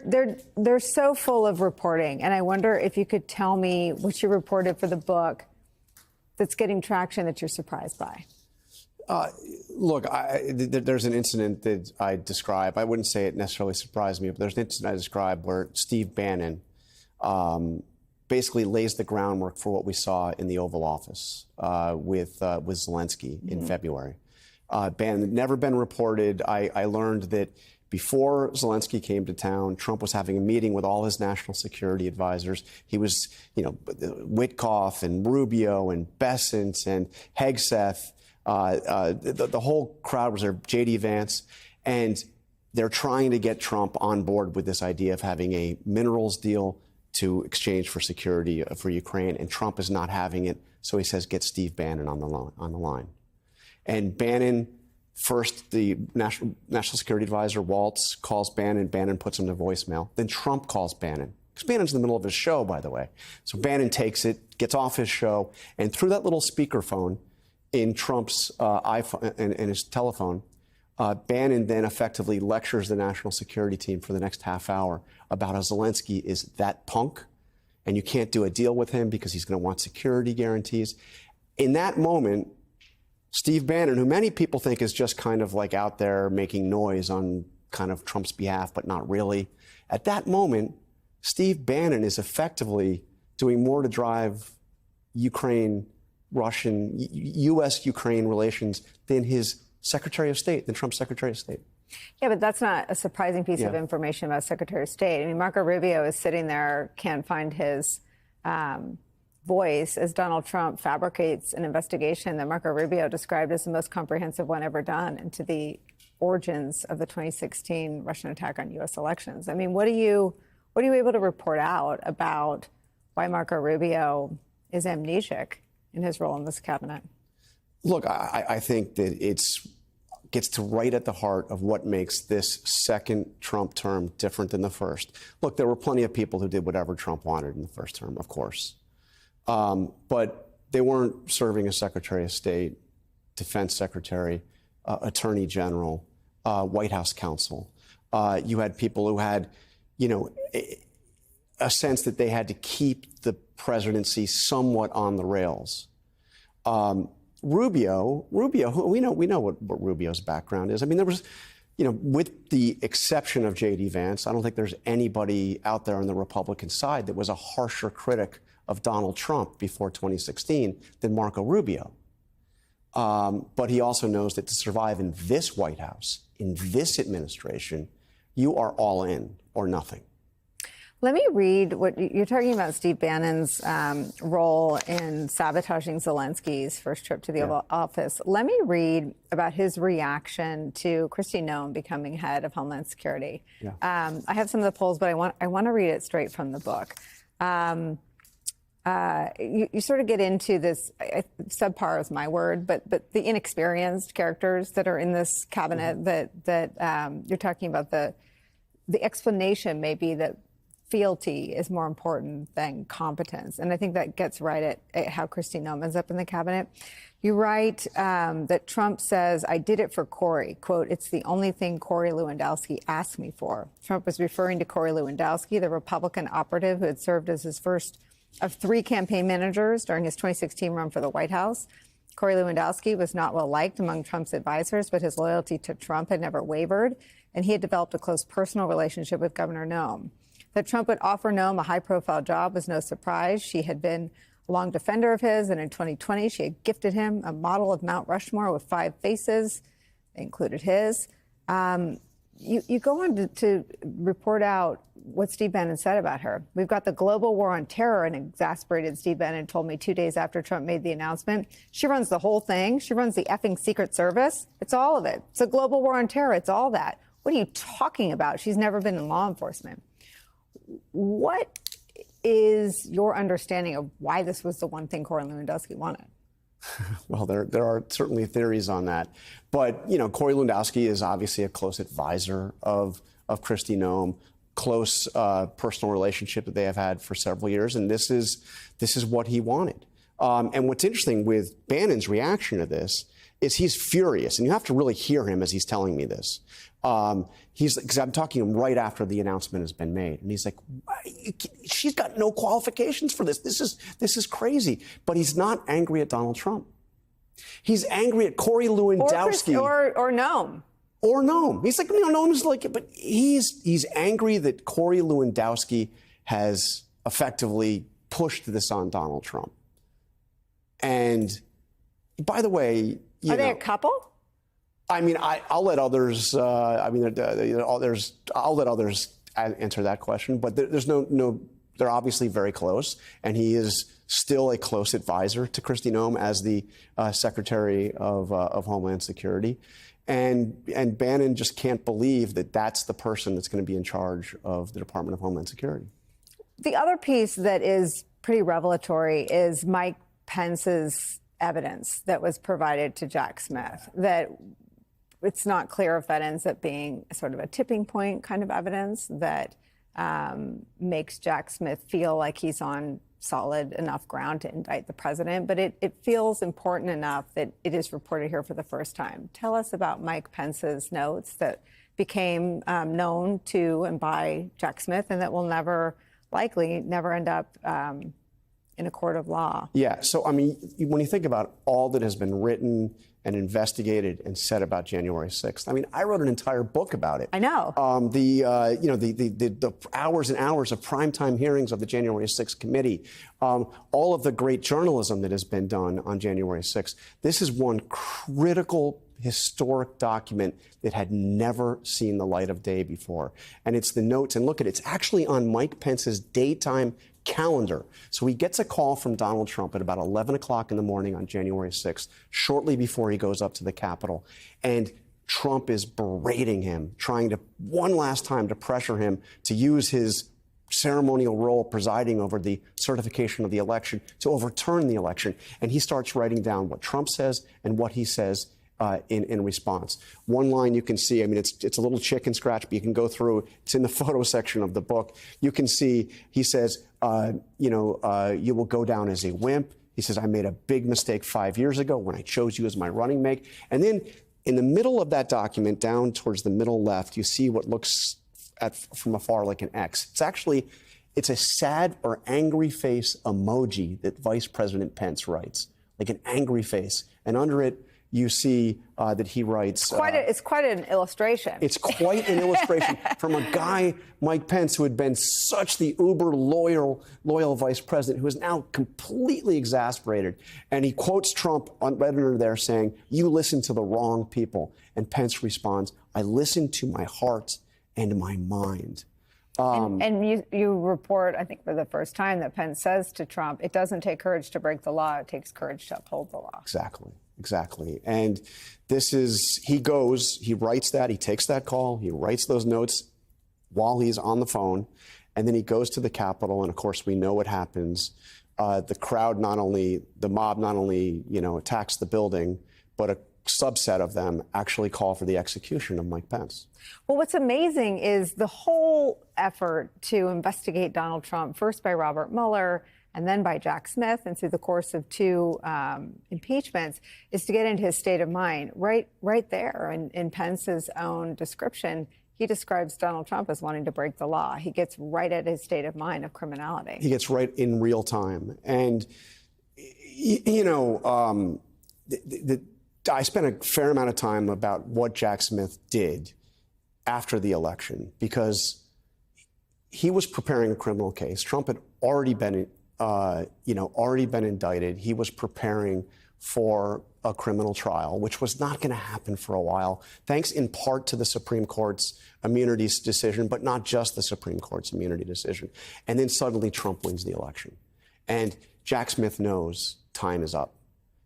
They're so full of reporting, and I wonder if you could tell me what you reported for the book that's getting traction that you're surprised by. Look, there's an incident that I describe. I wouldn't say it necessarily surprised me, but there's an incident I described where Steve Bannon basically lays the groundwork for what we saw in the Oval Office with Zelensky in February. Bannon had never been reported. I learned that before Zelensky came to town, Trump was having a meeting with all his national security advisors. He was, Witkoff and Rubio and Bessent and Hegseth. The whole crowd was there, J.D. Vance, and they're trying to get Trump on board with this idea of having a minerals deal to exchange for security for Ukraine, and Trump is not having it, so he says, get Steve Bannon on the line. And Bannon, first, the National Security Advisor, Waltz, calls Bannon. Bannon puts him to voicemail. Then Trump calls Bannon, because Bannon's in the middle of his show, by the way. So Bannon takes it, gets off his show, and through that little speakerphone in Trump's iPhone and his telephone, Bannon then effectively lectures the national security team for the next half hour about how Zelensky is that punk, and you can't do a deal with him because he's going to want security guarantees. In that moment, Steve Bannon, who many people think is just kind of like out there making noise on kind of Trump's behalf, but not really, at that moment, Steve Bannon is effectively doing more to drive Russian, U.S.-Ukraine relations than his Secretary of State, than Trump's Secretary of State. Yeah, but that's not a surprising piece of information about Secretary of State. I mean, Marco Rubio is sitting there, can't find his voice as Donald Trump fabricates an investigation that Marco Rubio described as the most comprehensive one ever done into the origins of the 2016 Russian attack on U.S. elections. I mean, what are you able to report out about why Marco Rubio is amnesiac in his role in this cabinet? Look, I think that gets to right at the heart of what makes this second Trump term different than the first. Look, there were plenty of people who did whatever Trump wanted in the first term, of course. But they weren't serving as Secretary of State, Defense Secretary, Attorney General, White House counsel. You had people who had, a sense that they had to keep the presidency somewhat on the rails. Rubio, we know what Rubio's background is. I mean, there was, with the exception of J.D. Vance, I don't think there's anybody out there on the Republican side that was a harsher critic of Donald Trump before 2016 than Marco Rubio. But he also knows that to survive in this White House, in this administration, you are all in or nothing. Let me read what you're talking about, Steve Bannon's role in sabotaging Zelensky's first trip to the Oval Office. Let me read about his reaction to Kristi Noem becoming head of Homeland Security. Yeah. I have some of the polls, but I want to read it straight from the book. You sort of get into this, subpar is my word, but the inexperienced characters that are in this cabinet that you're talking about. The explanation may be that fealty is more important than competence. And I think that gets right at how Kristi Noem ends up in the cabinet. You write that Trump says, I did it for Corey. Quote, it's the only thing Corey Lewandowski asked me for. Trump was referring to Corey Lewandowski, the Republican operative who had served as his first of 3 campaign managers during his 2016 run for the White House. Corey Lewandowski was not well liked among Trump's advisors, but his loyalty to Trump had never wavered, and he had developed a close personal relationship with Governor Noem. That Trump would offer Noem a high-profile job was no surprise. She had been a long defender of his, and in 2020, she had gifted him a model of Mount Rushmore with 5 faces. They included his. You go on to report out what Steve Bannon said about her. We've got the global war on terror, and exasperated Steve Bannon told me 2 days after Trump made the announcement. She runs the whole thing. She runs the effing Secret Service. It's all of it. It's a global war on terror. It's all that. What are you talking about? She's never been in law enforcement. What is your understanding of why this was the one thing Corey Lewandowski wanted? Well, there are certainly theories on that. But, Corey Lewandowski is obviously a close advisor of Kristi Noem, close personal relationship that they have had for several years. And this is what he wanted. And what's interesting with Bannon's reaction to this is he's furious. And you have to really hear him as he's telling me this. Because I'm talking to him right after the announcement has been made, and he's like, "She's got no qualifications for this. This is crazy." But he's not angry at Donald Trump. He's angry at Corey Lewandowski or Noam. Or Noam. He's like, Noam's like, but he's angry that Corey Lewandowski has effectively pushed this on Donald Trump. And by the way, are they a couple? I mean, I'll let others. I'll let others answer that question. But there's no. They're obviously very close, and he is still a close advisor to Kristi Noem as the Secretary of Homeland Security. And Bannon just can't believe that that's the person that's going to be in charge of the Department of Homeland Security. The other piece that is pretty revelatory is Mike Pence's evidence that was provided to Jack Smith, that it's not clear if that ends up being sort of a tipping point kind of evidence that makes Jack Smith feel like he's on solid enough ground to indict the president. But it feels important enough that it is reported here for the first time. Tell us about Mike Pence's notes that became known to and by Jack Smith and that will likely never end up in a court of law. Yeah. So, I mean, when you think about all that has been written and investigated and said about January 6th, I mean, I wrote an entire book about it. I know. The hours and hours of primetime hearings of the January 6th committee, all of the great journalism that has been done on January 6th. This is one critical historic document that had never seen the light of day before. And it's the notes. And look at it. It's actually on Mike Pence's daytime calendar. So he gets a call from Donald Trump at about 11 o'clock in the morning on January 6th, shortly before he goes up to the Capitol. And Trump is berating him, trying to one last time to pressure him to use his ceremonial role presiding over the certification of the election to overturn the election. And he starts writing down what Trump says and what he says in response. One line you can see, I mean, it's a little chicken scratch, but you can go through, it's in the photo section of the book. You can see, he says, you will go down as a wimp. He says, I made a big mistake 5 years ago when I chose you as my running mate. And then in the middle of that document, down towards the middle left, you see what looks from afar like an X. It's a sad or angry face emoji that Vice President Pence writes, like an angry face. And under it, you see that he writes. It's quite an illustration. It's quite an illustration from a guy, Mike Pence, who had been such the uber loyal vice president, who is now completely exasperated. And he quotes Trump right under there saying, "You listen to the wrong people." And Pence responds, "I listen to my heart and my mind." And you report, I think for the first time, that Pence says to Trump, it doesn't take courage to break the law, it takes courage to uphold the law. Exactly. And he writes that, he takes that call, he writes those notes while he's on the phone, and then he goes to the Capitol, and of course we know what happens. The mob not only attacks the building, but a subset of them actually call for the execution of Mike Pence. Well, what's amazing is the whole effort to investigate Donald Trump, first by Robert Mueller and then by Jack Smith, and through the course of two impeachments, is to get into his state of mind. Right there in Pence's own description, he describes Donald Trump as wanting to break the law. He gets right at his state of mind of criminality. He gets right in real time. And, I spent a fair amount of time about what Jack Smith did after the election, because he was preparing a criminal case. Trump had already been indicted. He was preparing for a criminal trial, which was not going to happen for a while, thanks in part to the Supreme Court's immunity decision, but not just the Supreme Court's immunity decision. And then suddenly Trump wins the election. And Jack Smith knows time is up.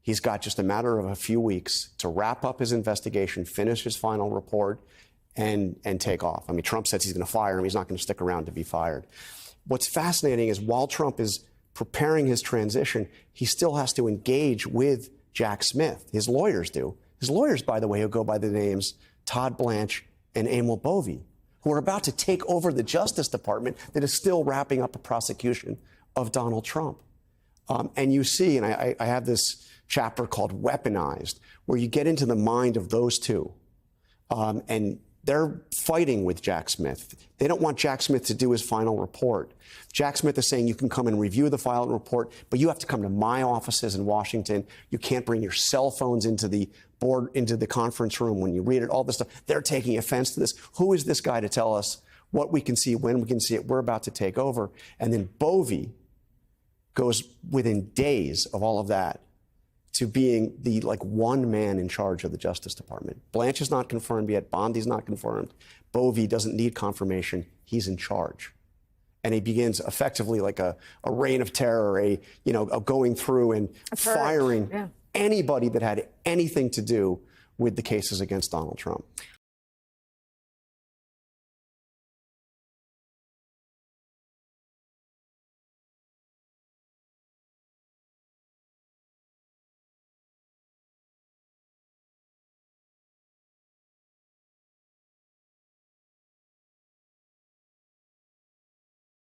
He's got just a matter of a few weeks to wrap up his investigation, finish his final report, and take off. I mean, Trump says he's going to fire him. He's not going to stick around to be fired. What's fascinating is while Trump is preparing his transition, he still has to engage with Jack Smith. His lawyers do. His lawyers, by the way, who go by the names Todd Blanche and Emil Bovee, who are about to take over the Justice Department that is still wrapping up a prosecution of Donald Trump. And you see, and I have this chapter called Weaponized, where you get into the mind of those two. And they're fighting with Jack Smith. They don't want Jack Smith to do his final report. Jack Smith is saying you can come and review the final report, but you have to come to my offices in Washington. You can't bring your cell phones into the conference room when you read it, all this stuff. They're taking offense to this. Who is this guy to tell us what we can see, when we can see it? We're about to take over. And then Bovee goes within days of all of that to being the one man in charge of the Justice Department. Blanche is not confirmed yet. Bondi's not confirmed. Bovee doesn't need confirmation. He's in charge. And he begins effectively like a reign of terror, a going through and firing anybody that had anything to do with the cases against Donald Trump.